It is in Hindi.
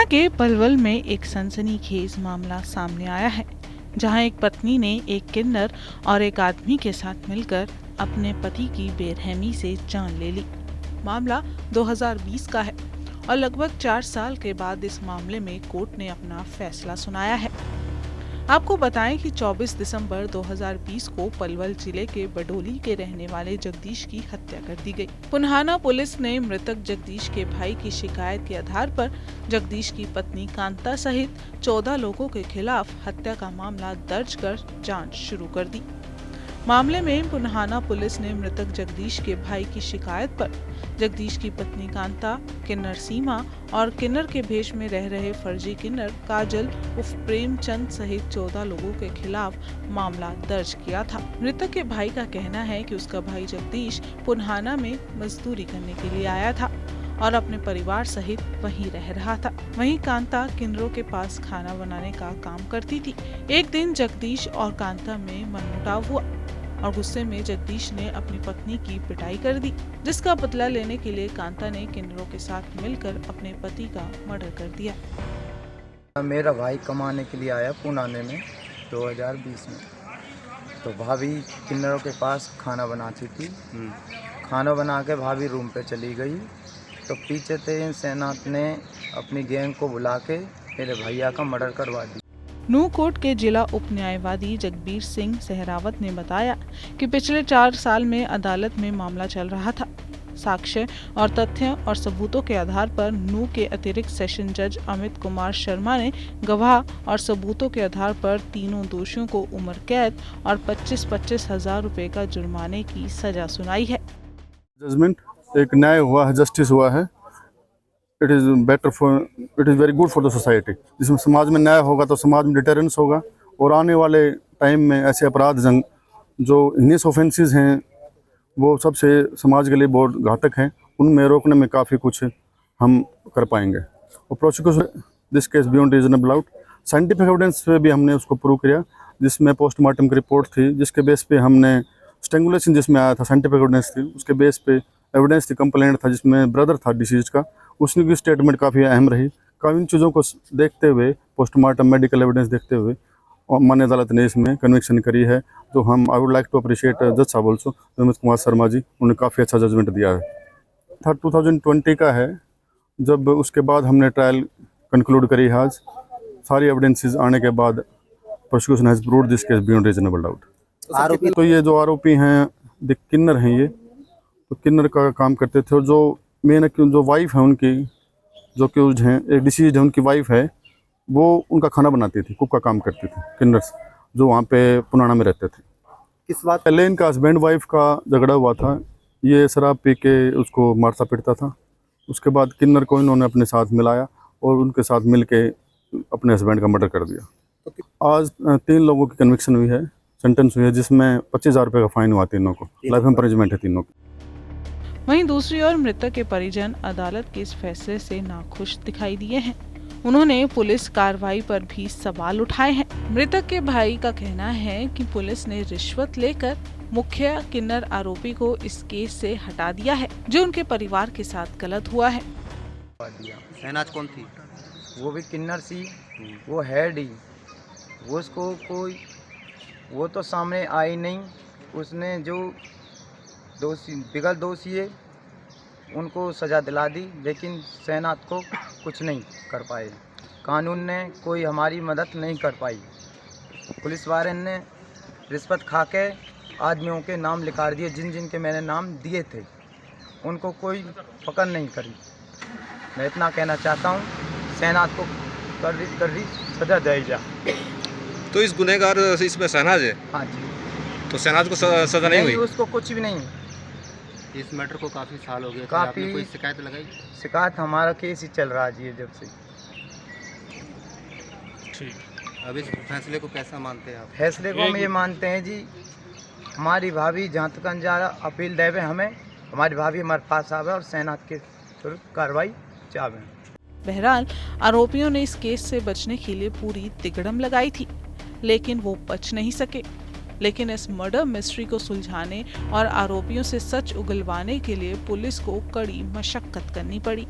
के पलवल में एक सनसनीखेज मामला सामने आया है, जहां एक पत्नी ने एक किन्नर और एक आदमी के साथ मिलकर अपने पति की बेरहमी से जान ले ली। मामला 2020 का है और लगभग 4 साल के बाद इस मामले में कोर्ट ने अपना फैसला सुनाया है। आपको बताएं कि 24 दिसंबर 2020 को पलवल जिले के बडोली के रहने वाले जगदीश की हत्या कर दी गई। पुन्हाना पुलिस ने मृतक जगदीश के भाई की शिकायत के आधार पर जगदीश की पत्नी कांता सहित 14 लोगों के खिलाफ हत्या का मामला दर्ज कर जांच शुरू कर दी। मामले में पुन्हाना पुलिस ने मृतक जगदीश के भाई की शिकायत पर जगदीश की पत्नी कांता, किन्नर सीमा और किन्नर के भेष में रह रहे फर्जी किन्नर काजल उर्फ प्रेमचंद सहित 14 लोगों के खिलाफ मामला दर्ज किया था। मृतक के भाई का कहना है कि उसका भाई जगदीश पुन्हाना में मजदूरी करने के लिए आया था और अपने परिवार सहित वहीं रह रहा था। वहीं कांता किन्नरों के पास खाना बनाने का काम करती थी। एक दिन जगदीश और कांता में मनमुटाव हुआ और गुस्से में जगदीश ने अपनी पत्नी की पिटाई कर दी, जिसका बदला लेने के लिए कांता ने किन्नरों के साथ मिलकर अपने पति का मर्डर कर दिया। मेरा भाई कमाने के लिए आया पुनाने में 2020 में, तो भाभी किन्नरों के पास खाना बनाती थी। खाना बना के भाभी रूम पे चली गई, तो पीछे से सेनात ने अपनी गैंग को बुला के मेरे भैया का मर्डर करवा दी। नूह कोर्ट के जिला उप न्यायवादी जगबीर सिंह सहरावत ने बताया कि पिछले 4 साल में अदालत में मामला चल रहा था। साक्ष्य और तथ्य और सबूतों के आधार पर नूह के अतिरिक्त सेशन जज अमित कुमार शर्मा ने गवाह और सबूतों के आधार पर तीनों दोषियों को उम्र कैद और 25-25 हजार रुपए का जुर्माने की सजा सुनाई है। जजमेंट एक न्याय हुआ है, जस्टिस हुआ है। It is very good for the society. जिसमें समाज में न्याय होगा तो समाज में डिटरेंस होगा, और आने वाले टाइम में ऐसे अपराध जो हिनियस ऑफेंसेस हैं वो सबसे समाज के लिए बहुत घातक हैं, उनमें रोकने में काफ़ी कुछ हम कर पाएंगे। और prosecution this case beyond reasonable doubt, scientific evidence पे भी हमने उसको प्रूव किया, जिसमें पोस्टमार्टम की रिपोर्ट थी, जिसके बेस पे हमने स्ट्रेंगुलेशन जिसमें आया था, साइंटिफिक एविडेंस थी, उसके बेस पे एविडेंस थी, कंप्लेंट था जिसमें ब्रदर था डिसीज का, उसकी भी स्टेटमेंट काफ़ी अहम रही। काफ़ी इन चीज़ों को देखते हुए, पोस्टमार्टम मेडिकल एविडेंस देखते हुए और मान्य अदालत ने इसमें कन्विक्शन करी है। तो हम I would like to appreciate जज साहब ऑल्सो, अमित कुमार शर्मा जी, उन्होंने काफ़ी अच्छा जजमेंट दिया है। था 2020 का है, जब उसके बाद हमने ट्रायल कंक्लूड करी है। आज सारी एविडेंसेस आने के बाद prosecution has proved this case beyond reasonable doubt. आरोपी तो ये जो आरोपी हैं किन्नर हैं, ये तो किन्नर का काम करते थे, और जो मेन जो वाइफ है उनकी, जो क्यूज्ड हैं, एक डिसीज है उनकी वाइफ है, वो उनका खाना बनाती थी, कुक का काम करती थी, किन्नर्स जो वहाँ पे पुराना में रहते थे। किस बात पहले इनका हस्बैंड वाइफ का झगड़ा हुआ था, ये शराब पी के उसको मारता पीटता था। उसके बाद किन्नर को इन्होंने अपने साथ मिलाया और उनके साथ मिल के अपने हस्बैंड का मर्डर कर दिया। आज 3 लोगों की कन्विक्शन हुई है, सेंटेंस हुई है, जिसमें 25,000 रुपये का फाइन हुआ तीनों को, लाइफ इम्प्रिजनमेंट है तीनों को। वहीं दूसरी ओर मृतक के परिजन अदालत के इस फैसले से नाखुश दिखाई दिए हैं। उन्होंने पुलिस कार्रवाई पर भी सवाल उठाए हैं। मृतक के भाई का कहना है कि पुलिस ने रिश्वत लेकर मुख्य किन्नर आरोपी को इस केस से हटा दिया है, जो उनके परिवार के साथ गलत हुआ है। शहनाज कौन थी? वो भी किन्नर सी, वो हेड ही, वो उसको कोई वो तो सामने आई नहीं। उसने जो बिगल दोषी है उनको सज़ा दिला दी, लेकिन शहनाज को कुछ नहीं कर पाए। कानून ने कोई हमारी मदद नहीं कर पाई। पुलिस वाले ने रिश्वत खा के आदमियों के नाम लिखा दिए, जिन जिन के मैंने नाम दिए थे उनको कोई पकड़ नहीं करी। मैं इतना कहना चाहता हूँ, शहनाज को कर दी सज़ा दी जाए। तो इस गुनहगार इसमें शहनाज है? हाँ जी। तो शहनाज को सज़ा नहीं हुई? उसको कुछ भी नहीं। इस मैटर को काफ़ी साल हो गए, काफ़ी आपने कोई शिकायत लगाई? शिकायत हमारा केस ही चल रहा है जब से। ठीक। अब इस फैसले को कैसा मानते हैं आप? फैसले को हम ये मानते हैं जी, हमारी भाभी जहाँ तक अंजारा अपील देवे, हमें हमारी भाभी हमारे पास आवे और शहनाज के कार्रवाई चाहे। बहरहाल आरोपियों ने इस केस से बचने के लिए पूरी तिगड़म लगाई थी, लेकिन वो बच नहीं सके। लेकिन इस मर्डर मिस्ट्री को सुलझाने और आरोपियों से सच उगलवाने के लिए पुलिस को कड़ी मशक्कत करनी पड़ी।